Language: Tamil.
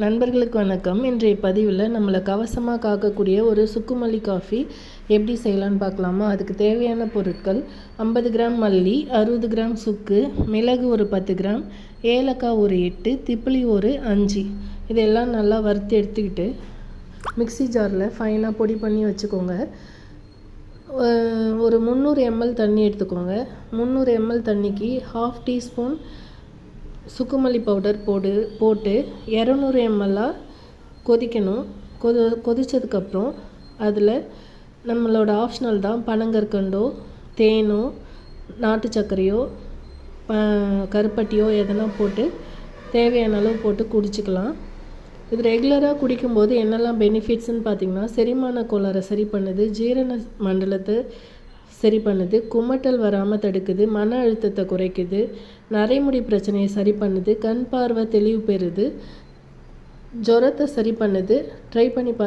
நண்பர்களுக்கு வணக்கம். இன்றைய பதிவில் நம்மளை கவசமாக காக்கக்கூடிய ஒரு சுக்குமல்லி காஃபி எப்படி செய்யலான்னு பார்க்கலாமா? அதுக்கு தேவையான பொருட்கள் 50 கிராம் மல்லி, 60 கிராம் சுக்கு, மிளகு ஒரு 10 கிராம், ஏலக்காய் ஒரு 8, திப்பிலி ஒரு 5. இதெல்லாம் நல்லா வறுத்து எடுத்துக்கிட்டு மிக்ஸி ஜாரில் ஃபைனாக பொடி பண்ணி வச்சுக்கோங்க. ஒரு 300 ml தண்ணி எடுத்துக்கோங்க. 300 ml தண்ணிக்கு 1/2 டீஸ்பூன் சுக்குமல்லி பவுடர் போட்டு 200 ml கொதிக்கணும். கொதித்ததுக்கப்புறம் அதில் நம்மளோட ஆப்ஷனல் தான், பனங்கற்கண்டோ தேனோ நாட்டு சர்க்கரையோ கருப்பட்டியோ எதனா போட்டு தேவையான அளவு போட்டு குடிச்சிக்கலாம். இது ரெகுலராக குடிக்கும்போது என்னெல்லாம் பெனிஃபிட்ஸ்ன்னு பார்த்திங்கன்னா, செரிமான கோளாறை சரி பண்ணுது, ஜீரண மண்டலத்தை சரி பண்ணுது, குமட்டல் வராமல் தடுக்குது, மன அழுத்தத்தை குறைக்குது, நரைமுடி பிரச்சனையை சரி பண்ணுது, கண் பார்வை தெளிவு பெறுது, ஜுரத்தை சரி பண்ணுது. ட்ரை பண்ணி